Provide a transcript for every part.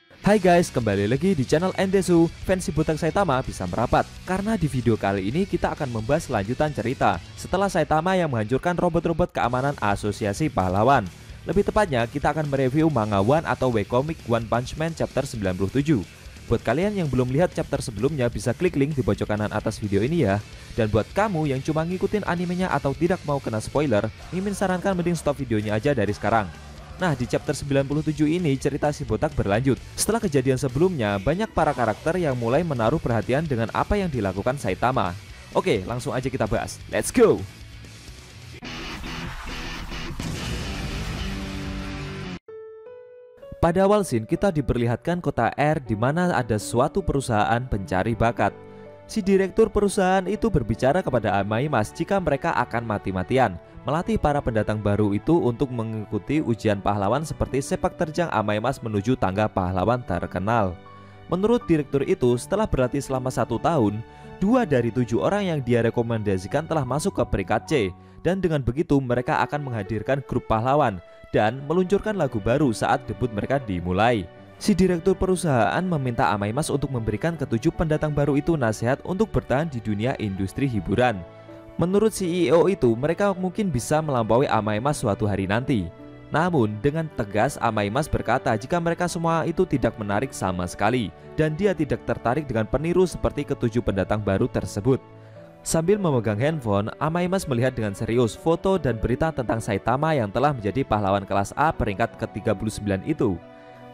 Hai guys, kembali lagi di channel Endesu. Fans Botak Saitama bisa merapat karena di video kali ini kita akan membahas lanjutan cerita setelah Saitama yang menghancurkan robot-robot keamanan Asosiasi Pahlawan. Lebih tepatnya, kita akan mereview manga One atau webcomic One Punch Man chapter 97. Buat kalian yang belum lihat chapter sebelumnya, bisa klik link di pojok kanan atas video ini ya. Dan buat kamu yang cuma ngikutin animenya atau tidak mau kena spoiler, Mimin sarankan mending stop videonya aja dari sekarang. Nah, di chapter 97 ini cerita si botak berlanjut. Setelah kejadian sebelumnya, banyak para karakter yang mulai menaruh perhatian dengan apa yang dilakukan Saitama. Oke, langsung aja kita bahas. Let's go! Pada awal scene, kita diperlihatkan kota R di mana ada suatu perusahaan pencari bakat. Si direktur perusahaan itu berbicara kepada Amaimas jika mereka akan mati-matian melatih para pendatang baru itu untuk mengikuti ujian pahlawan seperti sepak terjang Amaimas menuju tangga pahlawan terkenal. Menurut direktur itu, setelah berlatih selama 1 tahun, 2 dari 7 orang yang dia rekomendasikan telah masuk ke peringkat C. Dan dengan begitu mereka akan menghadirkan grup pahlawan dan meluncurkan lagu baru saat debut mereka dimulai. Si direktur perusahaan meminta Amaimas untuk memberikan ke-7 pendatang baru itu nasihat untuk bertahan di dunia industri hiburan. Menurut CEO itu, mereka mungkin bisa melampaui Amaimas suatu hari nanti. Namun, dengan tegas Amaimas berkata jika mereka semua itu tidak menarik sama sekali, dan dia tidak tertarik dengan peniru seperti ke-7 pendatang baru tersebut. Sambil memegang handphone, Amaimas melihat dengan serius foto dan berita tentang Saitama yang telah menjadi pahlawan kelas A peringkat ke-39 itu.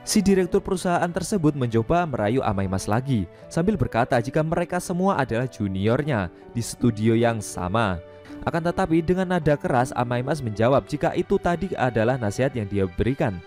Si direktur perusahaan tersebut mencoba merayu Amaimas lagi sambil berkata jika mereka semua adalah juniornya di studio yang sama. Akan tetapi dengan nada keras Amaimas menjawab jika itu tadi adalah nasihat yang dia berikan.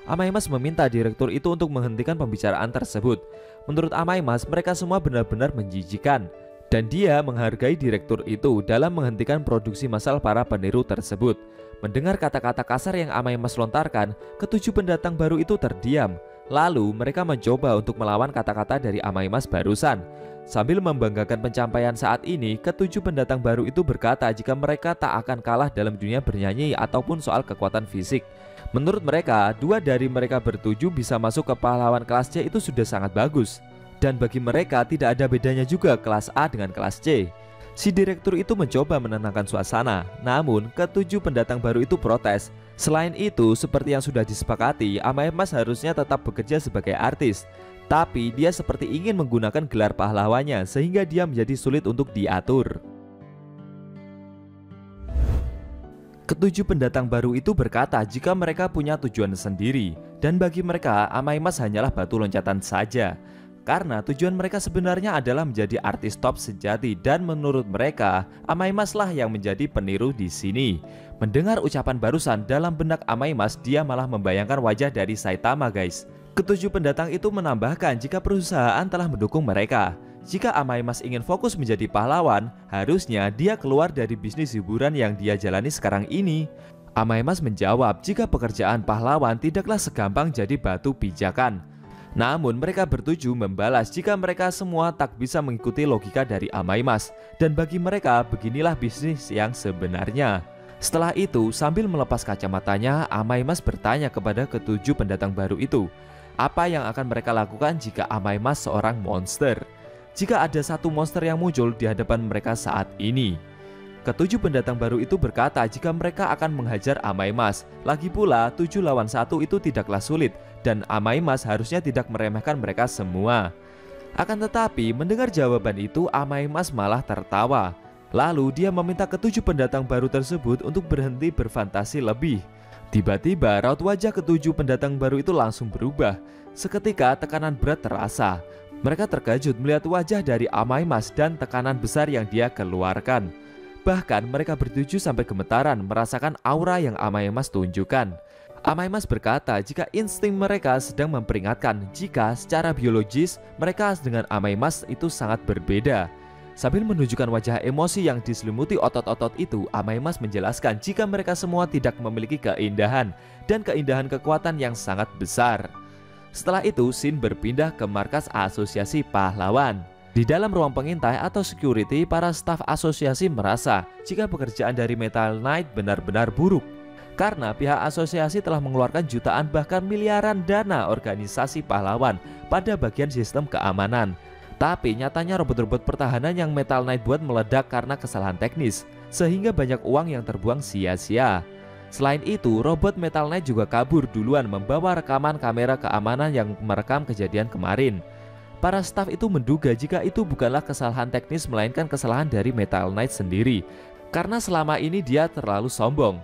Amaimas meminta direktur itu untuk menghentikan pembicaraan tersebut. Menurut Amaimas, mereka semua benar-benar menjijikan. Dan dia menghargai direktur itu dalam menghentikan produksi massal para peniru tersebut. Mendengar kata-kata kasar yang Amaimas lontarkan, ke-7 pendatang baru itu terdiam. Lalu mereka mencoba untuk melawan kata-kata dari Amaimas barusan. Sambil membanggakan pencapaian saat ini, ke-7 pendatang baru itu berkata jika mereka tak akan kalah dalam dunia bernyanyi ataupun soal kekuatan fisik. Menurut mereka, 2 dari mereka bertujuh bisa masuk ke pahlawan kelas C itu sudah sangat bagus. Dan bagi mereka tidak ada bedanya juga kelas A dengan kelas C. Si direktur itu mencoba menenangkan suasana, namun ke-7 pendatang baru itu protes. Selain itu, seperti yang sudah disepakati, Amaimas harusnya tetap bekerja sebagai artis. Tapi dia seperti ingin menggunakan gelar pahlawannya sehingga dia menjadi sulit untuk diatur. Ke-7 pendatang baru itu berkata jika mereka punya tujuan sendiri, dan bagi mereka Amaimas hanyalah batu loncatan saja. Karena tujuan mereka sebenarnya adalah menjadi artis top sejati dan menurut mereka Amaimas lah yang menjadi peniru di sini. Mendengar ucapan barusan dalam benak Amaimas, dia malah membayangkan wajah dari Saitama guys. Ke-7 pendatang itu menambahkan jika perusahaan telah mendukung mereka. Jika Amaimas ingin fokus menjadi pahlawan, harusnya dia keluar dari bisnis hiburan yang dia jalani sekarang ini. Amaimas menjawab jika pekerjaan pahlawan tidaklah segampang jadi batu pijakan. Namun mereka bertujuh membalas jika mereka semua tak bisa mengikuti logika dari Amaimas. Dan bagi mereka beginilah bisnis yang sebenarnya. Setelah itu sambil melepas kacamatanya, Amaimas bertanya kepada ke-7 pendatang baru itu, apa yang akan mereka lakukan jika Amaimas seorang monster? Jika ada satu monster yang muncul di hadapan mereka saat ini. Ke-7 pendatang baru itu berkata jika mereka akan menghajar Amaimas. Lagi pula 7 lawan 1 itu tidaklah sulit. Dan Amaimas harusnya tidak meremehkan mereka semua. Akan tetapi mendengar jawaban itu Amaimas malah tertawa. Lalu dia meminta ke-7 pendatang baru tersebut untuk berhenti berfantasi lebih. Tiba-tiba raut wajah ke-7 pendatang baru itu langsung berubah. Seketika tekanan berat terasa. Mereka terkejut melihat wajah dari Amaimas dan tekanan besar yang dia keluarkan. Bahkan mereka bertujuh sampai gemetaran merasakan aura yang Amaimas tunjukkan. Amaimas berkata jika insting mereka sedang memperingatkan jika secara biologis mereka dengan Amaimas itu sangat berbeda. Sambil menunjukkan wajah emosi yang diselimuti otot-otot itu, Amaimas menjelaskan jika mereka semua tidak memiliki keindahan dan keindahan kekuatan yang sangat besar. Setelah itu, scene berpindah ke markas Asosiasi Pahlawan. Di dalam ruang pengintai atau security, para staf asosiasi merasa jika pekerjaan dari Metal Knight benar-benar buruk. karena pihak asosiasi telah mengeluarkan jutaan bahkan miliaran dana organisasi pahlawan pada bagian sistem keamanan. Tapi nyatanya robot-robot pertahanan yang Metal Knight buat meledak karena kesalahan teknis, sehingga banyak uang yang terbuang sia-sia. Selain itu, robot Metal Knight juga kabur duluan membawa rekaman kamera keamanan yang merekam kejadian kemarin. Para staf itu menduga jika itu bukanlah kesalahan teknis melainkan kesalahan dari Metal Knight sendiri, karena selama ini dia terlalu sombong.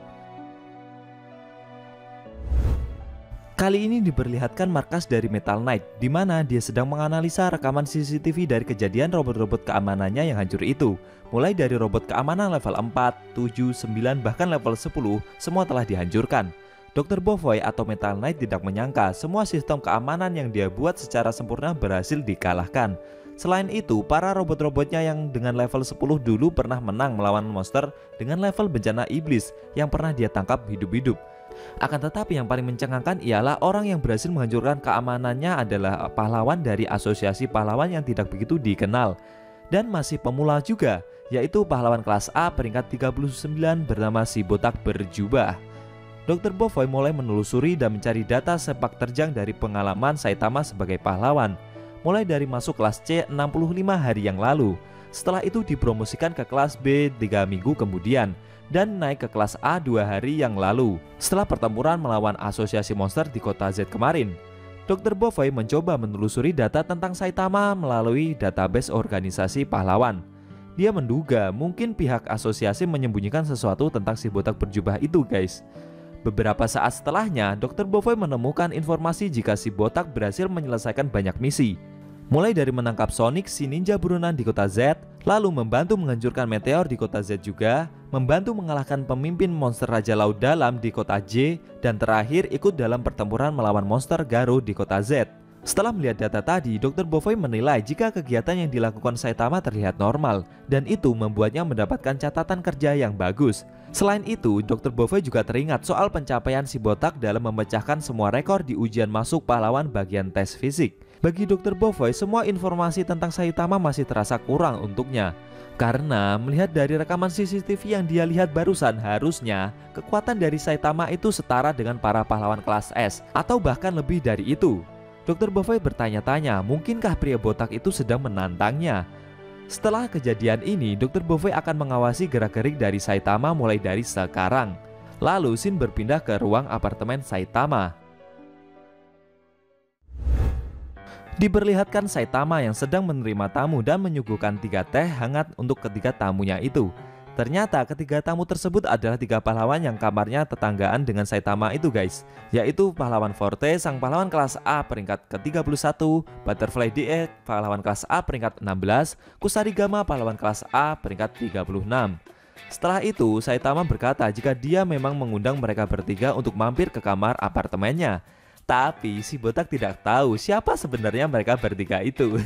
Kali ini diperlihatkan markas dari Metal Knight, di mana dia sedang menganalisa rekaman CCTV dari kejadian robot-robot keamanannya yang hancur itu. Mulai dari robot keamanan level 4, 7, 9, bahkan level 10, semua telah dihancurkan. Dr. Bovoy atau Metal Knight tidak menyangka semua sistem keamanan yang dia buat secara sempurna berhasil dikalahkan. Selain itu, para robot-robotnya yang dengan level 10 dulu pernah menang melawan monster dengan level bencana iblis yang pernah dia tangkap hidup-hidup. Akan tetapi yang paling mencengangkan ialah orang yang berhasil menghancurkan keamanannya adalah pahlawan dari asosiasi pahlawan yang tidak begitu dikenal dan masih pemula juga, yaitu pahlawan kelas A peringkat 39 bernama si botak berjubah. Dr. Bovoy mulai menelusuri dan mencari data sepak terjang dari pengalaman Saitama sebagai pahlawan, mulai dari masuk kelas C 65 hari yang lalu. Setelah itu dipromosikan ke kelas B 3 minggu kemudian, dan naik ke kelas A 2 hari yang lalu setelah pertempuran melawan asosiasi monster di kota Z kemarin. Dr. Bovoy mencoba menelusuri data tentang Saitama melalui database organisasi pahlawan. Dia menduga mungkin pihak asosiasi menyembunyikan sesuatu tentang si botak berjubah itu, guys. Beberapa saat setelahnya, Dr. Bovoy menemukan informasi jika si botak berhasil menyelesaikan banyak misi. Mulai dari menangkap Sonic, si ninja buronan di kota Z, lalu membantu menghancurkan meteor di kota Z juga, membantu mengalahkan pemimpin monster Raja Laut Dalam di kota J, dan terakhir ikut dalam pertempuran melawan monster Garo di kota Z. Setelah melihat data tadi, Dr. Bovoy menilai jika kegiatan yang dilakukan Saitama terlihat normal, dan itu membuatnya mendapatkan catatan kerja yang bagus. Selain itu, Dr. Bovoy juga teringat soal pencapaian si botak dalam memecahkan semua rekor di ujian masuk pahlawan bagian tes fisik. Bagi Dr. Bovoy, semua informasi tentang Saitama masih terasa kurang untuknya. Karena melihat dari rekaman CCTV yang dia lihat barusan, harusnya kekuatan dari Saitama itu setara dengan para pahlawan kelas S, atau bahkan lebih dari itu. Dr. Bovoy bertanya-tanya, mungkinkah pria botak itu sedang menantangnya? Setelah kejadian ini, Dr. Bovoy akan mengawasi gerak-gerik dari Saitama mulai dari sekarang. Lalu Shin berpindah ke ruang apartemen Saitama. Diperlihatkan Saitama yang sedang menerima tamu dan menyuguhkan 3 teh hangat untuk ketiga tamunya itu. Ternyata ketiga tamu tersebut adalah 3 pahlawan yang kamarnya tetanggaan dengan Saitama itu, guys. Yaitu pahlawan Forte, sang pahlawan kelas A peringkat ke-31, Butterfly DX, pahlawan kelas A peringkat 16, Kusarigama, pahlawan kelas A peringkat 36. Setelah itu, Saitama berkata jika dia memang mengundang mereka bertiga untuk mampir ke kamar apartemennya. Tapi si botak tidak tahu siapa sebenarnya mereka bertiga itu.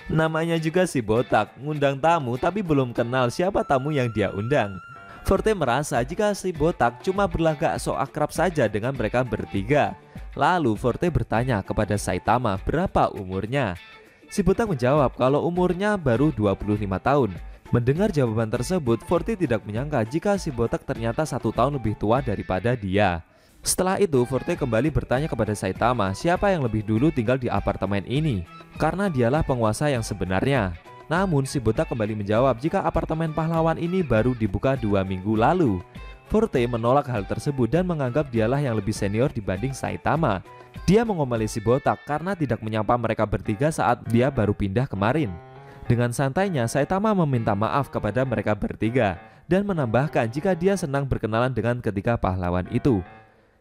Namanya juga si botak, ngundang tamu tapi belum kenal siapa tamu yang dia undang. Forte merasa jika si botak cuma berlagak sok akrab saja dengan mereka bertiga. Lalu Forte bertanya kepada Saitama berapa umurnya. Si botak menjawab kalau umurnya baru 25 tahun. Mendengar jawaban tersebut, Forte tidak menyangka jika si botak ternyata 1 tahun lebih tua daripada dia. Setelah itu, Forte kembali bertanya kepada Saitama siapa yang lebih dulu tinggal di apartemen ini, karena dialah penguasa yang sebenarnya. Namun si botak kembali menjawab jika apartemen pahlawan ini baru dibuka 2 minggu lalu. Forte menolak hal tersebut dan menganggap dialah yang lebih senior dibanding Saitama. Dia mengomeli si botak karena tidak menyapa mereka bertiga saat dia baru pindah kemarin. Dengan santainya, Saitama meminta maaf kepada mereka bertiga dan menambahkan jika dia senang berkenalan dengan ketiga pahlawan itu.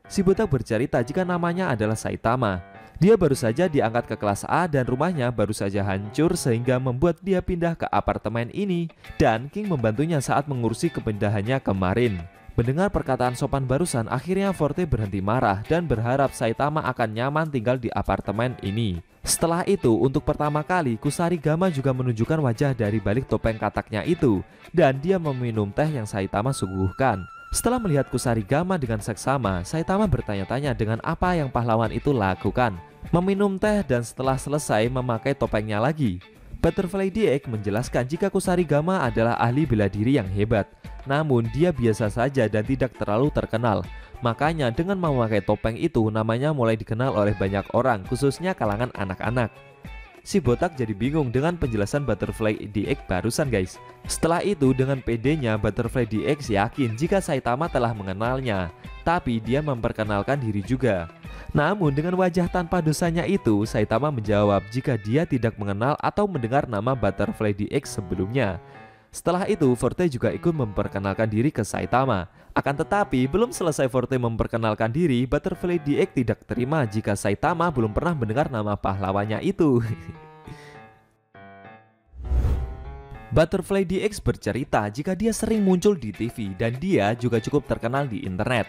Si botak bercerita jika namanya adalah Saitama. Dia baru saja diangkat ke kelas A dan rumahnya baru saja hancur sehingga membuat dia pindah ke apartemen ini, dan King membantunya saat mengurusi kepindahannya kemarin. Mendengar perkataan sopan barusan, akhirnya Forte berhenti marah dan berharap Saitama akan nyaman tinggal di apartemen ini. Setelah itu, untuk pertama kali Kusarigama juga menunjukkan wajah dari balik topeng kataknya itu, dan dia meminum teh yang Saitama suguhkan. Setelah melihat Kusarigama dengan seksama, Saitama bertanya-tanya dengan apa yang pahlawan itu lakukan. Meminum teh dan setelah selesai memakai topengnya lagi. Butterfly DX menjelaskan jika Kusarigama adalah ahli bela diri yang hebat, namun dia biasa saja dan tidak terlalu terkenal. Makanya dengan memakai topeng itu namanya mulai dikenal oleh banyak orang, khususnya kalangan anak-anak. Si botak jadi bingung dengan penjelasan Butterfly DX barusan guys. Setelah itu dengan pedenya Butterfly DX yakin jika Saitama telah mengenalnya, tapi dia memperkenalkan diri juga. Namun dengan wajah tanpa dosanya itu, Saitama menjawab jika dia tidak mengenal atau mendengar nama Butterfly DX sebelumnya. Setelah itu Forte juga ikut memperkenalkan diri ke Saitama. Akan tetapi belum selesai Forte memperkenalkan diri, Butterfly DX tidak terima jika Saitama belum pernah mendengar nama pahlawannya itu. Butterfly DX bercerita jika dia sering muncul di TV dan dia juga cukup terkenal di internet.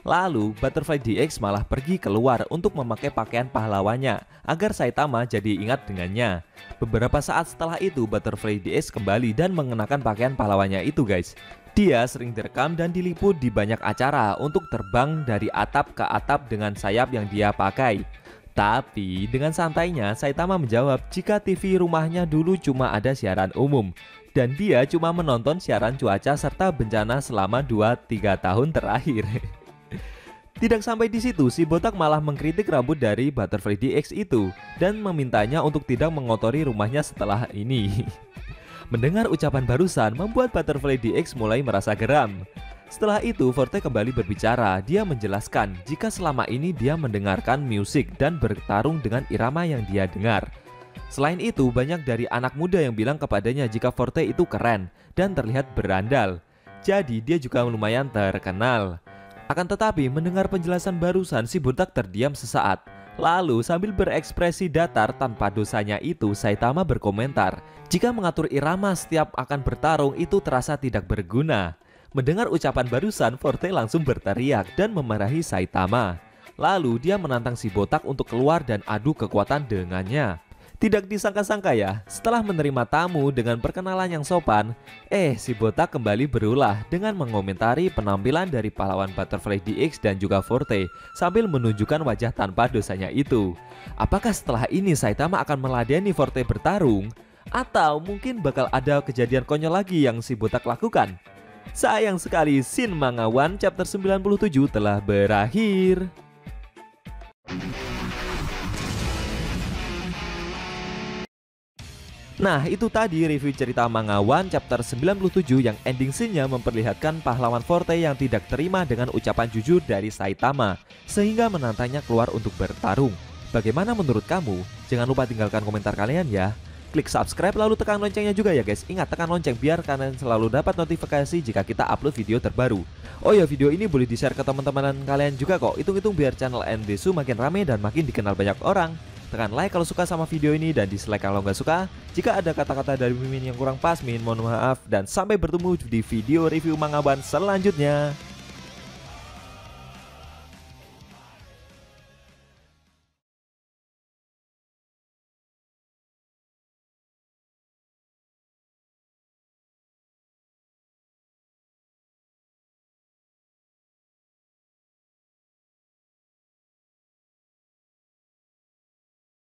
Lalu Butterfly DX malah pergi keluar untuk memakai pakaian pahlawannya agar Saitama jadi ingat dengannya. Beberapa saat setelah itu Butterfly DX kembali dan mengenakan pakaian pahlawannya itu guys. Dia sering direkam dan diliput di banyak acara untuk terbang dari atap ke atap dengan sayap yang dia pakai. Tapi dengan santainya Saitama menjawab jika TV rumahnya dulu cuma ada siaran umum dan dia cuma menonton siaran cuaca serta bencana selama 2-3 tahun terakhir. Tidak sampai di situ, si botak malah mengkritik rambut dari Butterfly DX itu dan memintanya untuk tidak mengotori rumahnya setelah ini. Mendengar ucapan barusan membuat Butterfly DX mulai merasa geram. Setelah itu Forte kembali berbicara. Dia menjelaskan jika selama ini dia mendengarkan musik dan bertarung dengan irama yang dia dengar. Selain itu banyak dari anak muda yang bilang kepadanya jika Forte itu keren dan terlihat berandal. Jadi dia juga lumayan terkenal. Akan tetapi mendengar penjelasan barusan si botak terdiam sesaat. Lalu sambil berekspresi datar tanpa dosanya itu Saitama berkomentar jika mengatur irama setiap akan bertarung itu terasa tidak berguna. Mendengar ucapan barusan Forte langsung berteriak dan memarahi Saitama. Lalu dia menantang si botak untuk keluar dan adu kekuatan dengannya. Tidak disangka-sangka ya, setelah menerima tamu dengan perkenalan yang sopan, si botak kembali berulah dengan mengomentari penampilan dari pahlawan Butterfly DX dan juga Forte sambil menunjukkan wajah tanpa dosanya itu. Apakah setelah ini Saitama akan meladeni Forte bertarung? Atau mungkin bakal ada kejadian konyol lagi yang si botak lakukan? Sayang sekali Shin Manga One chapter 97 telah berakhir. Nah itu tadi review cerita Manga One chapter 97 yang ending scene-nya memperlihatkan pahlawan Forte yang tidak terima dengan ucapan jujur dari Saitama sehingga menantangnya keluar untuk bertarung. Bagaimana menurut kamu? Jangan lupa tinggalkan komentar kalian ya. Klik subscribe lalu tekan loncengnya juga ya guys. Ingat tekan lonceng biar kalian selalu dapat notifikasi jika kita upload video terbaru. Oh ya video ini boleh di share ke teman-teman kalian juga kok. Hitung-hitung biar channel Endesu makin rame dan makin dikenal banyak orang. Tekan like kalau suka sama video ini dan dislike kalau nggak suka. Jika ada kata-kata dari Mimin yang kurang pas, Min mohon maaf. Dan sampai bertemu di video review Manga One selanjutnya.